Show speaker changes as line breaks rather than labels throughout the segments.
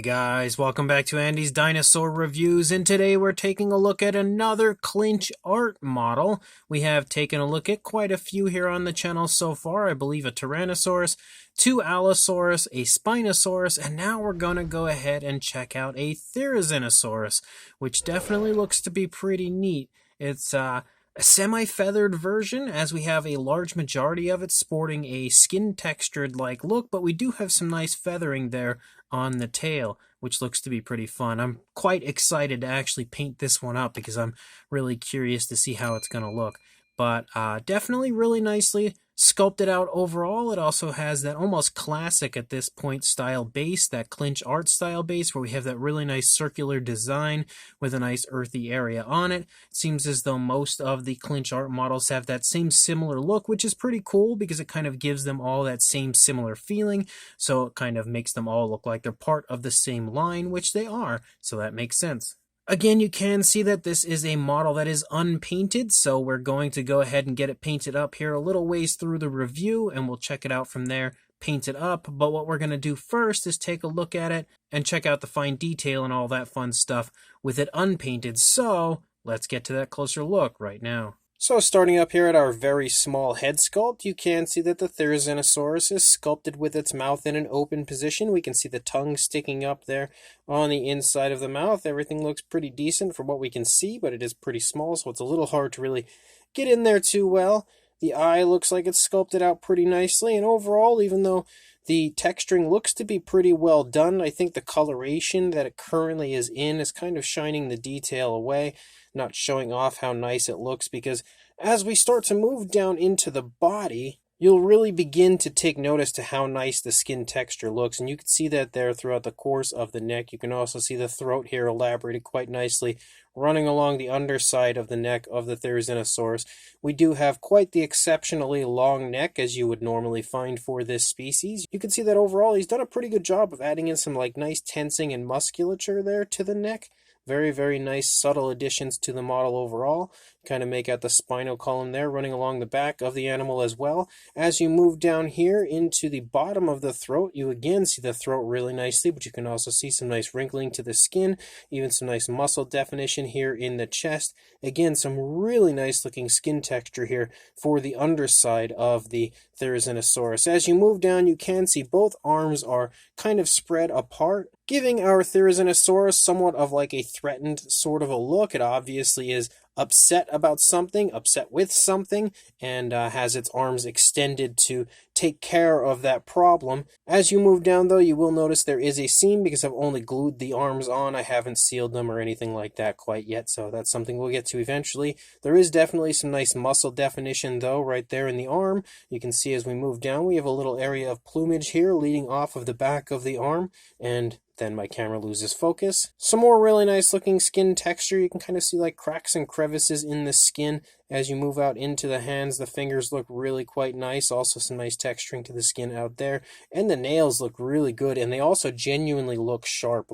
Hey guys, welcome back to Andy's Dinosaur Reviews, and today we're taking a look at another Clynche Art model. We have taken a look at quite a few here on the channel so far. I believe a Tyrannosaurus, two Allosaurus, a Spinosaurus, and now we're going to go ahead and check out a Therizinosaurus, which definitely looks to be pretty neat. It's a semi-feathered version, as we have a large majority of it sporting a skin-textured like look, but we do have some nice feathering there on the tail, which looks to be pretty fun. I'm quite excited to actually paint this one up because I'm really curious to see how it's going to look. But definitely really nicely sculpted out overall. It also has that almost classic at this point style base, that Clynche Art style base, where we have that really nice circular design with a nice earthy area on it. It seems as though most of the Clynche Art models have that same similar look, which is pretty cool because it kind of gives them all that same similar feeling. So it kind of makes them all look like they're part of the same line, which they are. So that makes sense. Again, you can see that this is a model that is unpainted, so we're going to go ahead and get it painted up here a little ways through the review, and we'll check it out from there, paint it up. But what we're going to do first is take a look at it and check out the fine detail and all that fun stuff with it unpainted. So let's get to that closer look right now. So starting up here at our very small head sculpt, you can see that the Therizinosaurus is sculpted with its mouth in an open position. We can see the tongue sticking up there on the inside of the mouth. Everything looks pretty decent for what we can see, but it is pretty small, so it's a little hard to really get in there too well. The eye looks like it's sculpted out pretty nicely, and overall, even though the texturing looks to be pretty well done, I think the coloration that it currently is in is kind of shining the detail away, not showing off how nice it looks, because as we start to move down into the body, you'll really begin to take notice to how nice the skin texture looks, and you can see that there throughout the course of the neck. You can also see the throat here elaborated quite nicely, running along the underside of the neck of the Therizinosaurus. We do have quite the exceptionally long neck, as you would normally find for this species. You can see that overall he's done a pretty good job of adding in some nice tensing and musculature there to the neck. Very, very nice subtle additions to the model overall. Kind of make out the spinal column there running along the back of the animal as well. As you move down here into the bottom of the throat, you again see the throat really nicely, but you can also see some nice wrinkling to the skin, even some nice muscle definition here in the chest. Again, some really nice looking skin texture here for the underside of the Therizinosaurus. As you move down, you can see both arms are kind of spread apart, giving our Therizinosaurus somewhat of a threatened sort of a look. It obviously is upset about something, upset with something, and has its arms extended to take care of that problem. As you move down, though, you will notice there is a seam because I've only glued the arms on. I haven't sealed them or anything like that quite yet, so that's something we'll get to eventually. There is definitely some nice muscle definition, though, right there in the arm. You can see as we move down, we have a little area of plumage here leading off of the back of the arm, and then my camera loses focus. Some more really nice looking skin texture. You can kind of see cracks and crevices in the skin. As you move out into the hands, the fingers look really quite nice. Also some nice texturing to the skin out there. And the nails look really good, and they also genuinely look sharp.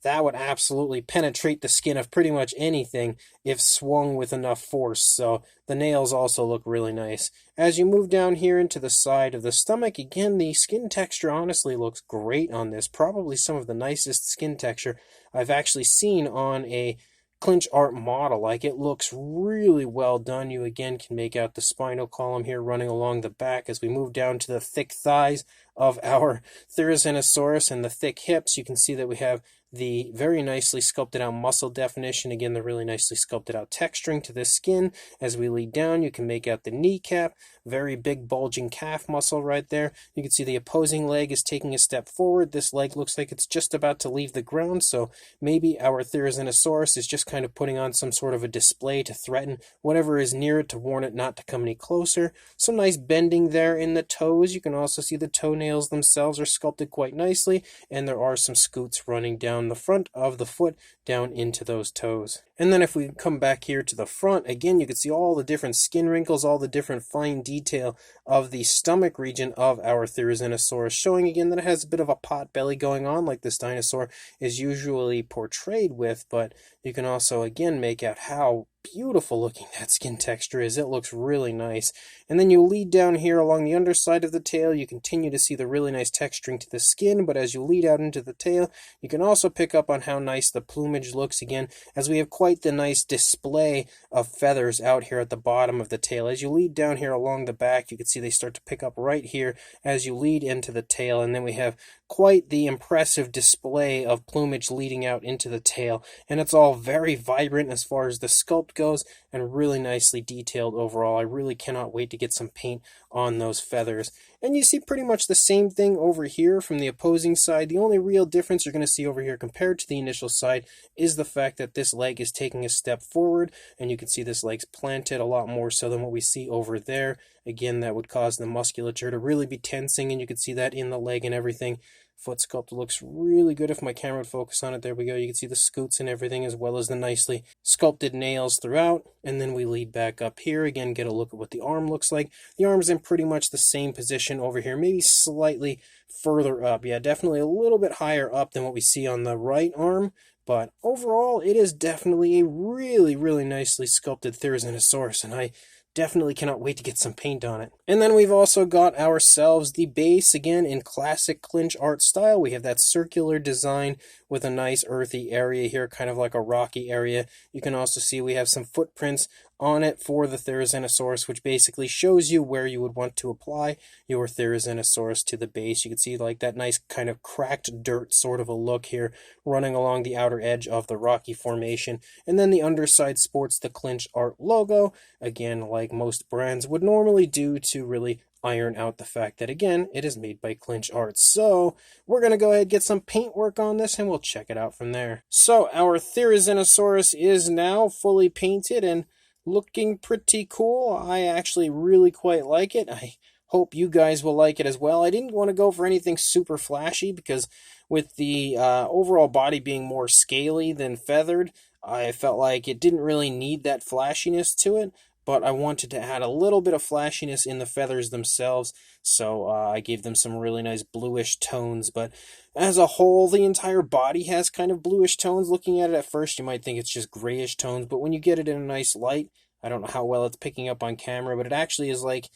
That would absolutely penetrate the skin of pretty much anything if swung with enough force, so the nails also look really nice. As you move down here into the side of the stomach, again, the skin texture honestly looks great on this. Probably some of the nicest skin texture I've actually seen on a Clynche Art model. It looks really well done. You again can make out the spinal column here running along the back. As we move down to the thick thighs of our Therizinosaurus and the thick hips, you can see that we have the very nicely sculpted out muscle definition. Again, the really nicely sculpted out texturing to the skin. As we lead down, you can make out the kneecap, very big bulging calf muscle right there. You can see the opposing leg is taking a step forward. This leg looks like it's just about to leave the ground, so maybe our Therizinosaurus is just kind of putting on some sort of a display to threaten whatever is near it, to warn it not to come any closer. Some nice bending there in the toes. You can also see the toenails themselves are sculpted quite nicely, and there are some scoots running down the front of the foot down into those toes. And then if we come back here to the front, again, you can see all the different skin wrinkles, all the different fine detail of the stomach region of our Therizinosaurus, showing again that it has a bit of a pot belly going on like this dinosaur is usually portrayed with, but You can also, again, make out how beautiful looking that skin texture is. It looks really nice. And then you lead down here along the underside of the tail. You continue to see the really nice texturing to the skin, but as you lead out into the tail, you can also pick up on how nice the plumage looks again, as we have quite the nice display of feathers out here at the bottom of the tail. As you lead down here along the back, you can see they start to pick up right here as you lead into the tail, and then we have quite the impressive display of plumage leading out into the tail, and it's all very vibrant as far as the sculpt goes and really nicely detailed overall. I really cannot wait to get some paint on those feathers. And you see pretty much the same thing over here from the opposing side. The only real difference you're going to see over here compared to the initial side is the fact that this leg is taking a step forward, and you can see this leg's planted a lot more so than what we see over there. Again, that would cause the musculature to really be tensing, and you can see that in the leg and everything. Foot sculpt looks really good if my camera would focus on it. There we go. You can see the scoots and everything, as well as the nicely sculpted nails throughout. And then we lead back up here. Again, get a look at what the arm looks like. The arm's in pretty much the same position over here, maybe slightly further up. Yeah, definitely a little bit higher up than what we see on the right arm. But overall, it is definitely a really, really nicely sculpted Therizinosaurus, and I definitely cannot wait to get some paint on it. And then we've also got ourselves the base, again in classic Clynche art style. We have that circular design with a nice earthy area here, kind of like a rocky area. You can also see we have some footprints on it for the Therizinosaurus, which basically shows you where you would want to apply your Therizinosaurus to the base. You can see like that nice kind of cracked dirt sort of a look here running along the outer edge of the rocky formation. And then the underside sports the Clynche Art logo, again like most brands would normally do to really iron out the fact that, again, it is made by Clynche Art. So we're going to go ahead and get some paint work on this, and we'll check it out from there. So our Therizinosaurus is now fully painted and looking pretty cool. I actually really quite like it. I hope you guys will like it as well. I didn't want to go for anything super flashy because with the overall body being more scaly than feathered, I felt like it didn't really need that flashiness to it, but I wanted to add a little bit of flashiness in the feathers themselves, so I gave them some really nice bluish tones. But as a whole, the entire body has kind of bluish tones. Looking at it at first, you might think it's just grayish tones, but when you get it in a nice light, I don't know how well it's picking up on camera, but it actually is like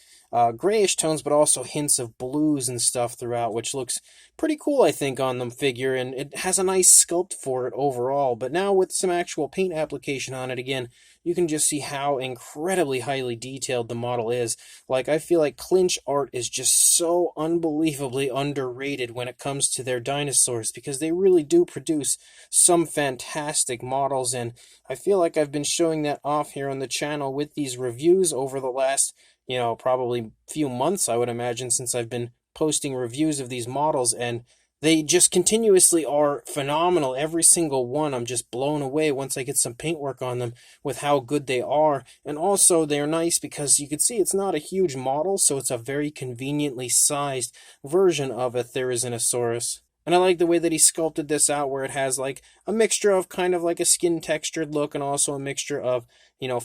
grayish tones, but also hints of blues and stuff throughout, which looks pretty cool, I think, on the figure, and it has a nice sculpt for it overall. But now with some actual paint application on it, again, you can just see how incredibly highly detailed the model is. Like, I feel like Clynche Art is just so unbelievably underrated when it comes to their dinosaurs, because they really do produce some fantastic models, and I feel like I've been showing that off here on the channel with these reviews over the last, probably few months, I would imagine, since I've been posting reviews of these models, and they just continuously are phenomenal. Every single one, I'm just blown away once I get some paintwork on them with how good they are. And also, they're nice because you can see it's not a huge model, so it's a very conveniently sized version of a Therizinosaurus. And I like the way that he sculpted this out, where it has like a mixture of kind of like a skin textured look and also a mixture of,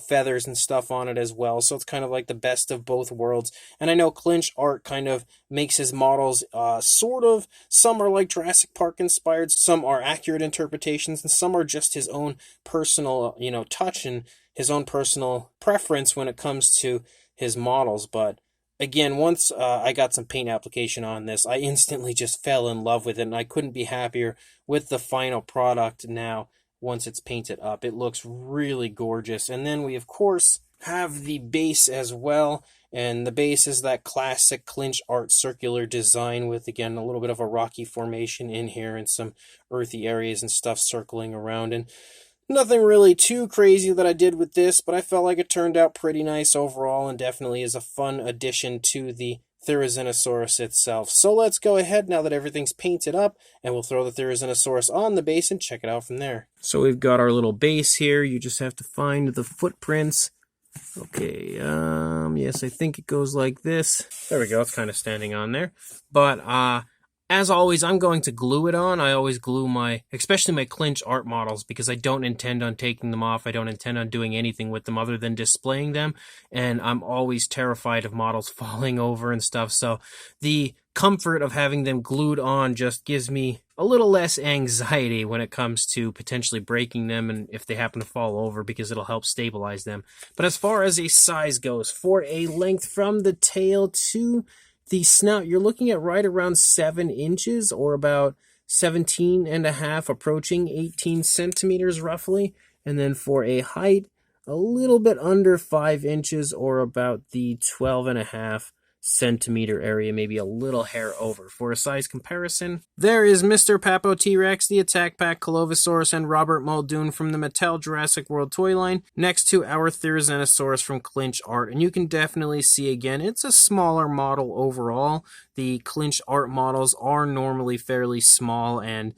feathers and stuff on it as well. So it's kind of like the best of both worlds. And I know Clynche Art kind of makes his models some are like Jurassic Park inspired, some are accurate interpretations, and some are just his own personal, touch and his own personal preference when it comes to his models. But again, once I got some paint application on this, I instantly just fell in love with it, and I couldn't be happier with the final product now once it's painted up. It looks really gorgeous. And then we, of course, have the base as well, and the base is that classic Clynche Art circular design with, again, a little bit of a rocky formation in here and some earthy areas and stuff circling around. And nothing really too crazy that I did with this, but I felt like it turned out pretty nice overall and definitely is a fun addition to the Therizinosaurus itself. So let's go ahead now that everything's painted up, and we'll throw the Therizinosaurus on the base and check it out from there. So we've got our little base here. You just have to find the footprints. Okay, yes, I think it goes like this. There we go, it's kind of standing on there. But, as always, I'm going to glue it on. I always glue especially my Clynche Art models, because I don't intend on taking them off. I don't intend on doing anything with them other than displaying them. And I'm always terrified of models falling over and stuff. So the comfort of having them glued on just gives me a little less anxiety when it comes to potentially breaking them and if they happen to fall over, because it'll help stabilize them. But as far as a size goes, for a length from the tail to the snout, you're looking at right around 7 inches, or about 17 and a half, approaching 18 centimeters roughly. And then for a height, a little bit under 5 inches, or about the 12 and a half centimeter area, maybe a little hair over. For a size comparison, there is Mr. Papo T-Rex, the Attack Pack Colovosaurus, and Robert Muldoon from the Mattel Jurassic World toy line, next to our Therizinosaurus from Clynche Art. And you can definitely see, again, it's a smaller model overall. The Clynche Art models are normally fairly small, and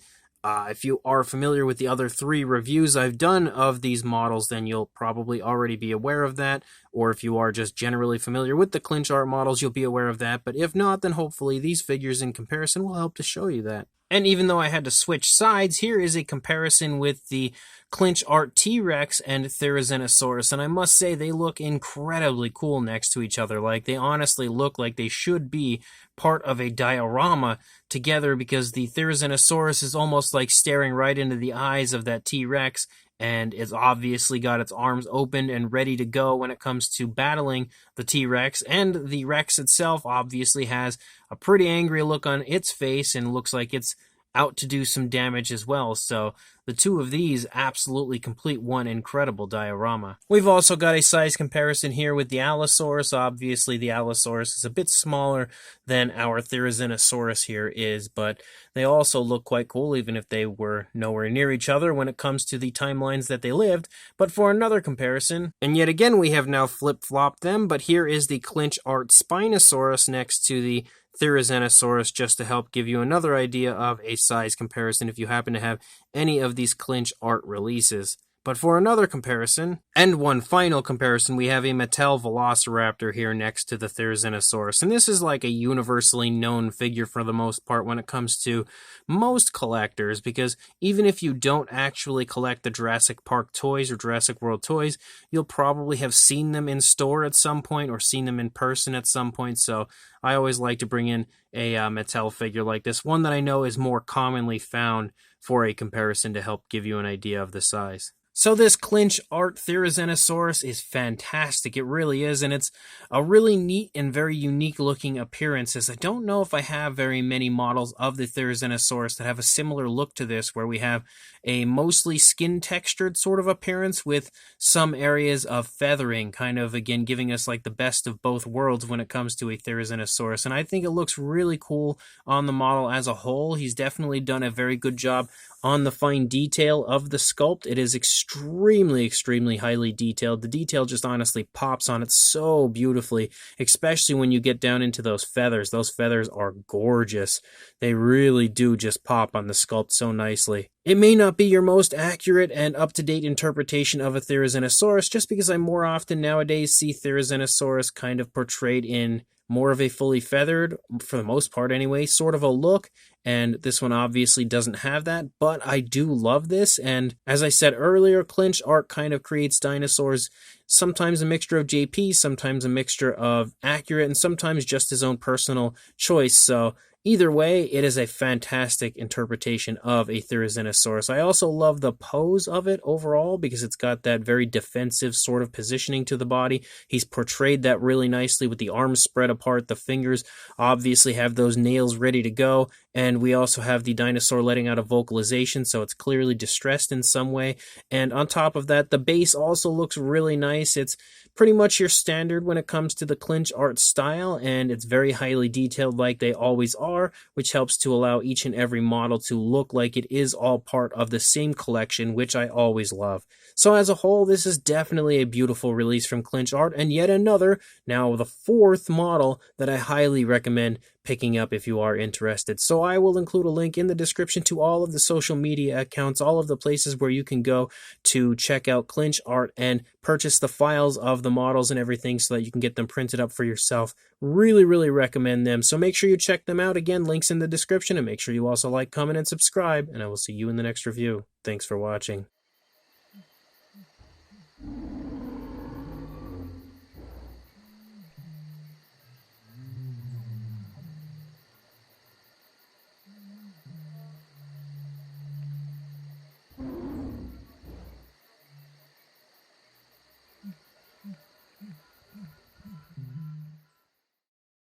if you are familiar with the other 3 reviews I've done of these models, then you'll probably already be aware of that. Or if you are just generally familiar with the Clynche Art models, you'll be aware of that. But if not, then hopefully these figures in comparison will help to show you that. And even though I had to switch sides, here is a comparison with the Clynche Art T-Rex and Therizinosaurus, and I must say they look incredibly cool next to each other. Like, they honestly look like they should be part of a diorama together, because the Therizinosaurus is almost like staring right into the eyes of that T-Rex, and it's obviously got its arms open and ready to go when it comes to battling the T-Rex, and the Rex itself obviously has a pretty angry look on its face and looks like it's out to do some damage as well. So the two of these absolutely complete one incredible diorama. We've also got a size comparison here with the Allosaurus. Obviously the Allosaurus is a bit smaller than our Therizinosaurus here is, but they also look quite cool, even if they were nowhere near each other when it comes to the timelines that they lived. But for another comparison, and yet again we have now flip-flopped them, but here is the Clynche Art Spinosaurus next to the Therizinosaurus, just to help give you another idea of a size comparison if you happen to have any of these Clynche Art releases. But for another comparison, and one final comparison, we have a Mattel Velociraptor here next to the Therizinosaurus. And this is like a universally known figure for the most part when it comes to most collectors, because even if you don't actually collect the Jurassic Park toys or Jurassic World toys, you'll probably have seen them in store at some point or seen them in person at some point. So I always like to bring in a Mattel figure like this, one that I know is more commonly found, for a comparison to help give you an idea of the size. So this Clynche Art Therizinosaurus is fantastic. It really is, and it's a really neat and very unique looking appearance, as I don't know if I have very many models of the Therizinosaurus that have a similar look to this, where we have a mostly skin textured sort of appearance with some areas of feathering, kind of again giving us like the best of both worlds when it comes to a Therizinosaurus. And I think it looks really cool on the model as a whole. He's definitely done a very good job on the fine detail of the sculpt. It is extremely highly detailed. The detail just honestly pops on it so beautifully, especially when you get down into those feathers. Those feathers are gorgeous. They really do just pop on the sculpt so nicely. It may not be your most accurate and up-to-date interpretation of a Therizinosaurus, just because I more often nowadays see Therizinosaurus kind of portrayed in more of a fully feathered, for the most part anyway, sort of a look, and this one obviously doesn't have that, but I do love this. And as I said earlier, Clynche Art kind of creates dinosaurs, sometimes a mixture of JP, sometimes a mixture of accurate, and sometimes just his own personal choice. So either way, it is a fantastic interpretation of a Therizinosaurus. I also love the pose of it overall, because it's got that very defensive sort of positioning to the body. He's portrayed that really nicely with the arms spread apart. The fingers obviously have those nails ready to go. And we also have the dinosaur letting out a vocalization, so it's clearly distressed in some way. And on top of that, the base also looks really nice. It's pretty much your standard when it comes to the Clynche Art style, and it's very highly detailed like they always are, which helps to allow each and every model to look like it is all part of the same collection, which I always love. So as a whole, this is definitely a beautiful release from Clynche Art, and yet another, now the 4th model that I highly recommend picking up if you are interested. So I will include a link in the description to all of the social media accounts, all of the places where you can go to check out Clynche Art and purchase the files of the models and everything so that you can get them printed up for yourself. Really recommend them. So make sure you check them out. Again, links in the description, and make sure you also like, comment, and subscribe, and I will see you in the next review. Thanks for watching.